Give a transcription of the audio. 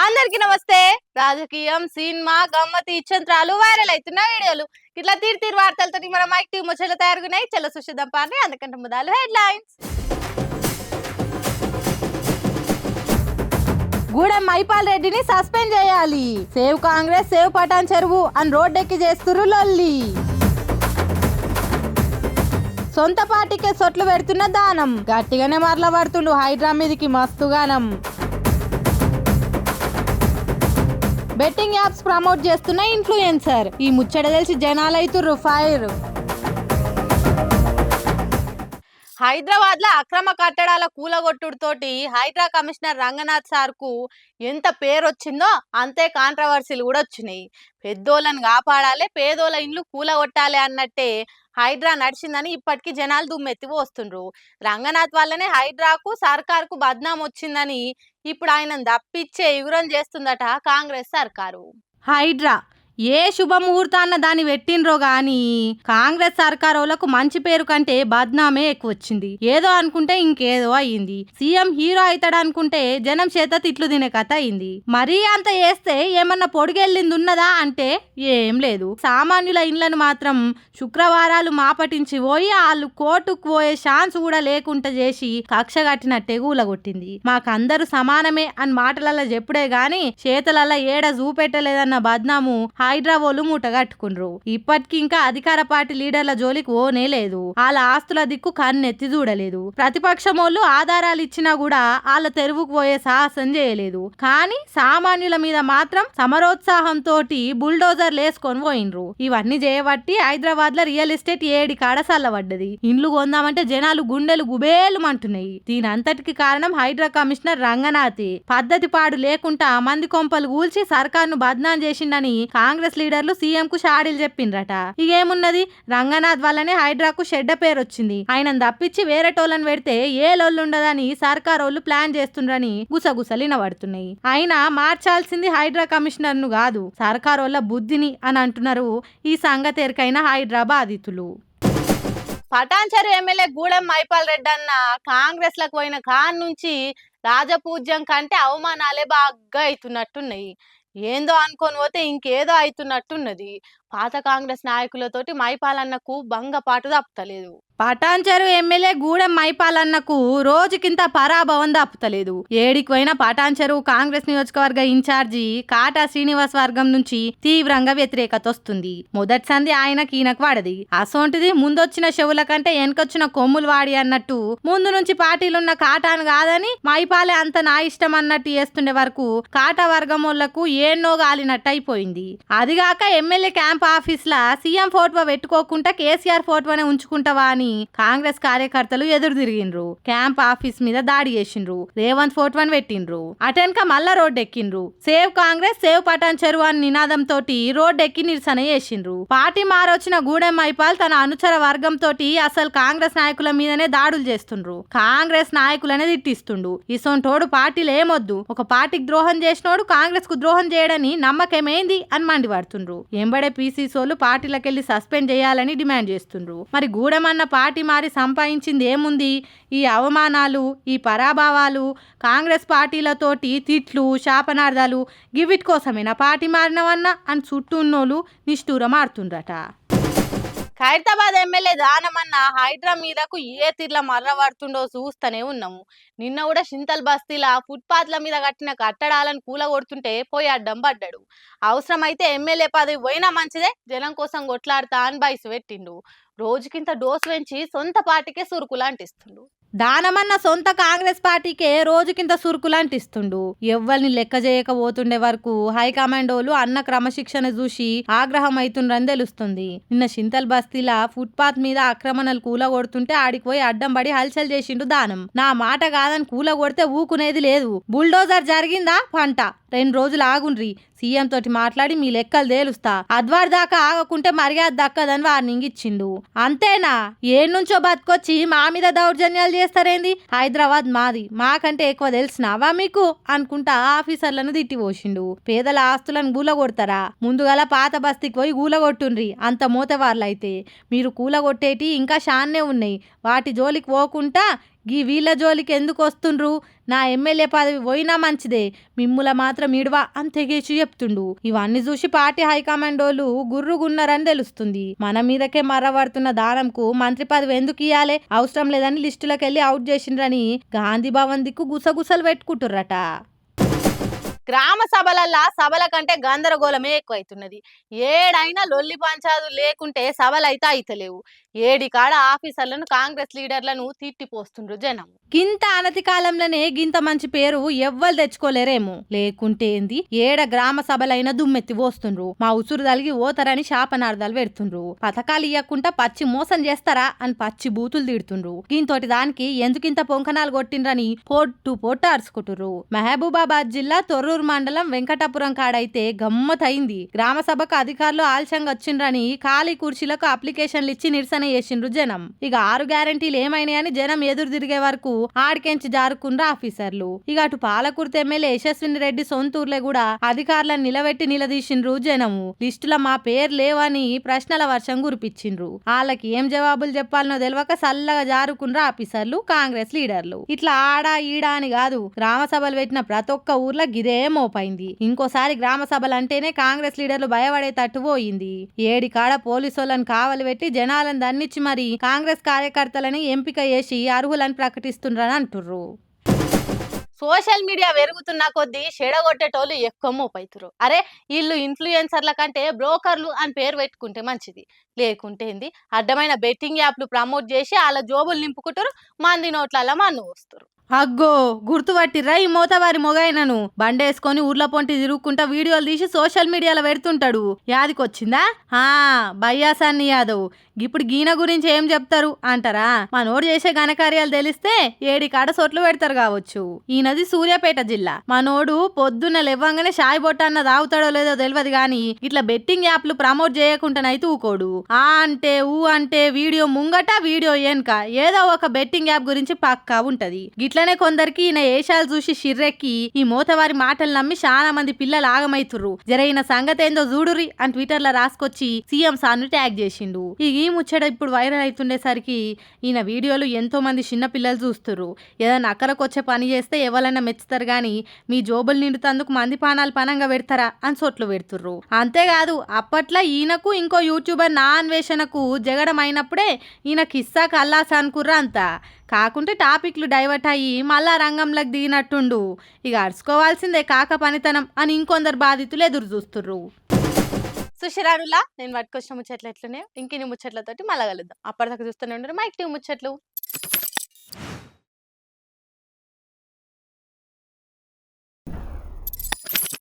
అందరికి నమస్తే. రాజకీయం, సినిమా, గమ్మతి, ఇచ్చంత్రాలు, వైరల్ అవుతున్న వీడియోలు ఇట్లా తీరు వార్తలతో మన మైక్ టీం ముచ్చట్లు తయారుగున్నాయి. చల్ల సుషిద్దాం పాని. అందుకంటే ముదాలు హెడ్లైన్స్. గూడెం మైపాల్ రెడ్డిని సస్పెండ్ చేయాలి. Save Congress, save Patancheru అని రోడ్డెక్కి చేస్తురు లొల్లి. సొంత పార్టీకే సొట్లు పెడుతున్న దానం గట్టిగానే మరల పడుతుండు హైడ్రా మీదికి మస్తుగానం. బెట్టింగ్ యాప్స్ ప్రమోట్ చేస్తున్న ఇన్ఫ్లుయెన్సర్ ఈ ముచ్చట తెలిసి జనాలైతుర్రు ఫైర్. హైదరాబాద్ లో అక్రమ కట్టడాల కూలగొట్టుడుతోటి హైడ్రా కమిషనర్ రంగనాథ్ సార్ కు ఎంత పేరు వచ్చిందో అంతే కాంట్రవర్సీలు కూడా వచ్చినాయి. పెద్దోళ్ళని కాపాడాలి, పేదోళ్ళ ఇండ్లు కూలగొట్టాలి అన్నట్టే హైడ్రా నడిచిందని ఇప్పటికీ జనాలు దుమ్మెత్తి పోస్తుండ్రు. రంగనాథ్ వల్లనే హైడ్రాకు సర్కార్కు బద్నాం వచ్చిందని ఇప్పుడు ఆయన దప్పిచ్చే ఎగురం చేస్తుందట కాంగ్రెస్ సర్కారు. హైడ్రా ఏ శుభముహూర్తాన్న దాన్ని పెట్టినరో గాని కాంగ్రెస్ సర్కారోళ్లకు మంచి పేరు కంటే బద్నామే ఎక్కువ వచ్చింది. ఏదో అనుకుంటే ఇంకేదో అయ్యింది. సీఎం హీరో అవుతాడు అనుకుంటే జనం చేత తిట్లు తినే కథ అయింది. మరీ అంత వేస్తే ఏమన్నా పొడిగెళ్ళింది ఉన్నదా అంటే ఏం లేదు. సామాన్యుల ఇండ్లను మాత్రం శుక్రవారాలు మాపటించి పోయి వాళ్ళు కోర్టుకు పోయే ఛాన్స్ కూడా లేకుండా చేసి కక్ష కట్టినట్టే కూలగొట్టింది. మాకందరూ సమానమే అని మాటలల్ల చెప్పుడే గాని చేతులల్ల ఏడ చూపెట్టలేదన్న బద్నాము హైడ్రా వాళ్ళు మూట కట్టుకుండ్రు. ఇప్పటికి ఇంకా అధికార పార్టీ లీడర్ల జోలికి ఓనే లేదు. వాళ్ళ ఆస్తుల దిక్కు కన్నెత్తి చూడలేదు. ప్రతిపక్షమోళ్ళు ఆధారాలు ఇచ్చినా కూడా వాళ్ళ తెరువుకు పోయే సాహసం చేయలేదు. కానీ సామాన్యుల మీద మాత్రం సమరోత్సాహంతో బుల్డోజర్ లేసుకొని పోయినరు. ఇవన్నీ చేయబట్టి హైదరాబాద్ లో రియల్ ఎస్టేట్ ఏడి కాడ సల్లబడ్డది. ఇండ్లు కొందామంటే జనాలు గుండెలు గుబేలుమంటున్నాయి. దీని అంతటికి కారణం హైడ్రా కమిషనర్ రంగనాథ్ పద్ధతి పాడు లేకుండా మంది కొంపలు కూల్చి సర్కార్ను బద్నాం చేసిండని కాంగ్రెస్ లీడర్లు సీఎం కు షాడీలు చెప్పిండ్రట. ఇకేమున్నది, రంగనాథ్ వల్లనే హైడ్రాకు చెడ్డ పేరు వచ్చింది. ఆయన తప్పించి వేరే టోలను పెడితే ఏ లొల్లుండదని సర్కారోళ్ళు ప్లాన్ చేస్తుండ్రని గుసగుసలు వినబడుతున్నాయి. అయినా మార్చాల్సింది హైడ్రా కమిషనర్ ను కాదు, సర్కారోళ్ళ బుద్ధిని అని అంటున్నారు ఈ సంగతి ఎరికైన హైడ్రా బాధితులు. పటాన్చెరు ఎమ్మెల్యే గూడెం మైపాల్ రెడ్డి అన్న కాంగ్రెస్ లకు పోయిన కాన్ నుంచి రాజపూజ్యం కంటే అవమానాలే బాగా అవుతున్నట్టున్నాయి. ఏందో అనుకొని పోతే ఇంకేదో అవుతున్నట్టున్నది. పాత కాంగ్రెస్ నాయకులతోటి మైపాలన్నకు భంగపాటు తప్పుతలేదు. పటాన్చెరు ఎమ్మెల్యే గూడెం మైపాలన్నకు రోజుకింత పరాభవం తప్పుతలేదు. ఏడికి పోయిన పటాన్చెరు కాంగ్రెస్ నియోజకవర్గ ఇన్ఛార్జి కాటా శ్రీనివాస్ వర్గం నుంచి తీవ్రంగా వ్యతిరేకత వస్తుంది. మొదటి సంధి ఆయనకి ఈయనకు వాడది. అసోంటిది ముందొచ్చిన చెవుల కంటే వెనకొచ్చిన కొమ్ములు వాడి అన్నట్టు ముందు నుంచి పార్టీలున్న కాటాను కాదని మైపాలే అంత నా ఇష్టం అన్నట్టు చేస్తుండే వరకు కాటా వర్గం వాళ్లకు ఏన్నో గాలినట్టు అయిపోయింది. అదిగాక ఎమ్మెల్యే క్యాంప్ ఆఫీస్ లా సీఎం ఫోటో పెట్టుకోకుండా కేసీఆర్ ఫోటోనే ఉంచుకుంటావా అని కాంగ్రెస్ కార్యకర్తలు ఎదురు తిరిగిండ్రు. క్యాంప్ ఆఫీస్ మీద దాడి చేసిండ్రు. రేవంత్ ఫోటోని పెట్టిండ్రు. అటెన్క మళ్ళా రోడ్డు ఎక్కిండ్రు. Save Congress, save Patancheru అని నినాదం తోటి రోడ్డు ఎక్కి నిరసన చేసిండ్రు. పార్టీ మారొచ్చిన గూడెం మైపాల్ తన అనుచర వర్గం తోటి అసలు కాంగ్రెస్ నాయకుల మీదనే దాడులు చేస్తుండ్రు. కాంగ్రెస్ నాయకులనే తిట్టిస్తుండు. ఇసొంటోడు పార్టీలు ఏమొద్దు, ఒక పార్టీకి ద్రోహం చేసినోడు కాంగ్రెస్ కు ద్రోహం చేయడని నమ్మకమేంది అని మండిపడుతుండ్రు. ఎంబడే పీసీసోలు పార్టీలకెళ్లి సస్పెండ్ చేయాలని డిమాండ్ చేస్తుండ్రు. మరి గూడెమన్న పార్టీ మారి సంపాదించింది ఏముంది? ఈ అవమానాలు, ఈ పరాభావాలు, కాంగ్రెస్ పార్టీలతోటి తిట్లు, శాపనార్థాలు గివిట్ కోసమేనా పార్టీ మారినవన్నా అని చుట్టూ ఉన్నోళ్ళు నిష్ఠూరం ఆడుతుండ్రట. ఖైరతాబాద్ ఎమ్మెల్యే దానమన్న హైడ్రా మీదకు ఏ తీర్ల మర్రబడుతుండో చూస్తూనే ఉన్నాము. నిన్న కూడా చింతల్ బస్తీలా ఫుట్పాత్ల మీద కట్టిన కట్టడాలను కూలగొడుతుంటే పోయి అడ్డం పడ్డాడు. అవసరమైతే ఎమ్మెల్యే పదవి పోయినా మంచిదే, జనం కోసం కొట్లాడుతా అని బయసు పెట్టిండు. రోజుకింత డోసు పెంచి సొంత పార్టీకే సురుకులు అంటిస్తుండు. దానమన్న సొంత కాంగ్రెస్ పార్టీకే రోజుకింత సురుకులు అంటిస్తుండు. ఎవ్వరిని లెక్క చేయకపోతుండే వరకు హైకమాండోలు అన్న క్రమశిక్షణ చూసి ఆగ్రహం అవుతుండ్రని తెలుస్తుంది. నిన్న చింతల్ బస్తీలా ఫుట్పాత్ మీద ఆక్రమణలు కూలగొడుతుంటే ఆడిపోయి అడ్డం పడి హల్చల్ చేసిండు దానం. నా మాట కాదని కూలగొడితే ఊకునేది లేదు. బుల్డోజర్ జరిగిందా పంట, 2 రోజులు ఆగుండ్రి, సీఎం తోటి మాట్లాడి మీ లెక్కలు తేలుస్తా, అద్వార్ దాకా ఆగకుంటే మర్యాద దక్కదని వార్నింగ్ ఇచ్చిండు. అంతేనా, ఏడ్నుంచో బతుకొచ్చి మా మీద దౌర్జన్యాలు చేస్తారేంది, హైదరాబాద్ మాది, మాకంటే ఎక్కువ తెలిసినావా మీకు అనుకుంటా ఆఫీసర్లను తిట్టిపోసిండు. పేదల ఆస్తులను గూలగొడతారా, ముందుగల పాత బస్తీకి పోయి గూలగొట్టుండ్రి, అంత మోతవార్లైతే. మీరు కూలగొట్టేటి ఇంకా షాన్నే ఉన్నాయి, వాటి జోలికి పోకుండా గీ వీళ్ళ జోలికి ఎందుకు వస్తుండ్రు, నా ఎమ్మెల్యే పదవి పోయినా మంచిదే, మిమ్ముల మాత్రం ఇడవా అని తెగేసి చెప్తుండు. ఇవన్నీ చూసి పార్టీ హైకమాండోలు గుర్రుగున్నారని తెలుస్తుంది. మన మీదకే మర్రబడుతున్న దానంకు మంత్రి పదవి ఎందుకు ఇయ్యాలే, అవసరం లేదని లిస్టులకు వెళ్ళి అవుట్ చేసిండ్రని గాంధీ భవన్ దిక్కు గుసగుసలు పెట్టుకుంటుర్రట. గ్రామ సభల కంటే గందరగోళమే ఎక్కువైతున్నది. ఏడైనా లొల్లి పంచాదులు లేకుంటే సభలైతే అయితలేవు. ఏడికాడ ఆఫీసర్లను కాంగ్రెస్ లీడర్లను తిట్టిపోస్తుండ్రు జనం. గింత అనతి కాలంలోనే గింత మంచి పేరు ఎవ్వరు తెచ్చుకోలేరేమో, లేకుంటే ఏంది ఏడ గ్రామ సభలైనా దుమ్మెత్తి పోస్తుండ్రు, మా ఉసురు తలిగి ఓతరని శాపనార్థాలు పెడుతుండ్రు, పథకాలు ఇయ్యకుండా పచ్చి మోసం చేస్తారా అని పచ్చి బూతులు తిడుతుండ్రు. గింతోటి దానికి ఎందుకింత పొంకనాలు కొట్టిండ్రని పొట్టు అరుచుకుంటుర్రు. మహబూబాబాద్ జిల్లా తొర్రూరు మండలం వెంకటాపురం కాడైతే గమ్మతైంది. గ్రామ సభకు అధికారులు ఆలస్యంగా వచ్చిండ్రని ఖాళీ కుర్చీలకు అప్లికేషన్లు ఇచ్చి నిరసన చేసిండ్రు జనం. ఇక 6 గ్యారెంటీలు ఏమైనాయని జనం ఎదురు తిరిగే వరకు ఆడికెంచి జారుకుండ్రు ఆఫీసర్లు. ఇక అటు పాలకుర్తి ఎమ్మెల్యే యశస్విని రెడ్డి సొంతూర్లే కూడా అధికారులను నిలబెట్టి నిలదీసిండ్రు జనము. లిస్టుల మా పేరు లేవని ప్రశ్నల వర్షం కురిపించిండ్రు. వాళ్ళకి ఏం జవాబులు చెప్పాలనో తెలియక సల్లగా జారుకుండ్రు ఆఫీసర్లు, కాంగ్రెస్ లీడర్లు. ఇట్లా ఆడా ఈడా అని కాదు, గ్రామ సభలు పెట్టిన ప్రతి ఒక్క ఊర్లో గిదే మోపైంది. ఇంకోసారి గ్రామ సభలు అంటేనే కాంగ్రెస్ లీడర్లు భయపడేటట్టు పోయింది. ఏడికాడ పోలీసులను కావలి పెట్టి జనాలను దన్నిచ్చి మరి కాంగ్రెస్ కార్యకర్తలని ఎంపిక చేసి అర్హులని ప్రకటిస్తుండ్రని అంటుర్రు. సోషల్ మీడియా పెరుగుతున్న కొద్దీ చెడగొట్టేటోళ్ళు ఎక్కువ మోపైతురు. అరే వీళ్ళు ఇన్ఫ్లుయెన్సర్ల కంటే బ్రోకర్లు అని పేరు పెట్టుకుంటే మంచిది, లేకుంటే ఏంది అడ్డమైన బెట్టింగ్ యాప్లు ప్రమోట్ చేసి వాళ్ళ జోబులు నింపుకుంటారు, మంది నోట్ల మన్ను వస్తారు. అగ్గో గుర్తుపట్టిర్రా ఈ మోతవారి మొగైనను, బండేసుకొని ఊర్ల పొంటి తిరుగుకుంటా వీడియోలు తీసి సోషల్ మీడియాలో పెడుతుంటాడు. యాదికొచ్చిందా, బయ్యాసాన్ని యాదవ్. ఇప్పుడు గీన గురించి ఏం చెప్తారు అంటారా, మనోడు చేసే ఘనకార్యాలు తెలిస్తే ఏడికాడ సొట్లు పెడతారు కావచ్చు. ఈయనది సూర్యాపేట జిల్లా. మనోడు పొద్దున్న లేవ్వంగానే షాయి బొట్టన్న తాగుతాడో లేదో తెలియదు గాని ఇట్లా బెట్టింగ్ యాప్లు ప్రమోట్ చేయకుండానైతే ఊకోడు. అంటే వీడియో ముంగట వీడియో వెనక ఏదో ఒక బెట్టింగ్ యాప్ గురించి పక్కా ఉంటది. గిట్లనే కొందరికి ఈయన ఏషాలు చూసి షిర్రెక్కి ఈ మోతవారి మాటలు నమ్మి చాలా మంది పిల్లలు ఆగమైతుర్రు. జరైన సంగతి ఏందో చూడురి అని ట్విట్టర్ లో రాసుకొచ్చి సీఎం సార్ను ట్యాగ్ చేసిండు. ఈ ముచ్చట ఇప్పుడు వైరల్ అవుతుండేసరికి ఈయన వీడియోలు ఎంతో మంది చిన్న పిల్లలు చూస్తుర్రు. ఏదైనా అక్కరకొచ్చే పని చేస్తే ఎవరైనా మెచ్చుతారు గాని మీ జోబులు నిండుతందుకు మంది పానాలు పనంగా పెడతారా అని సొట్లు పెడుతుర్రు. అంతేకాదు అప్పట్లో ఈయనకు ఇంకో యూట్యూబర్ నా అన్వేషణకు జగడం అయినప్పుడే ఈయన కిస్సా కల్లాస అనుకుర్రా అంతా. కాకుంటే టాపిక్లు డైవర్ట్ అయ్యి మళ్ళా రంగంలోకి దిగినట్టుండు. ఇక అరుచుకోవాల్సిందే కాక పనితనం అని ఇంకొందరు బాధితులు ఎదురు చూస్తుర్రు. సుశిరాడులా నేను పట్టుకొచ్చిన ముచ్చట్లు ఎట్లనే ఇంకిన్ని ముచ్చట్లతోటి మళ్ళా కలుద్దాం. అప్పటిదాకా చూస్తూనే ఉండరు మైక్ టీవీ ముచ్చట్లు.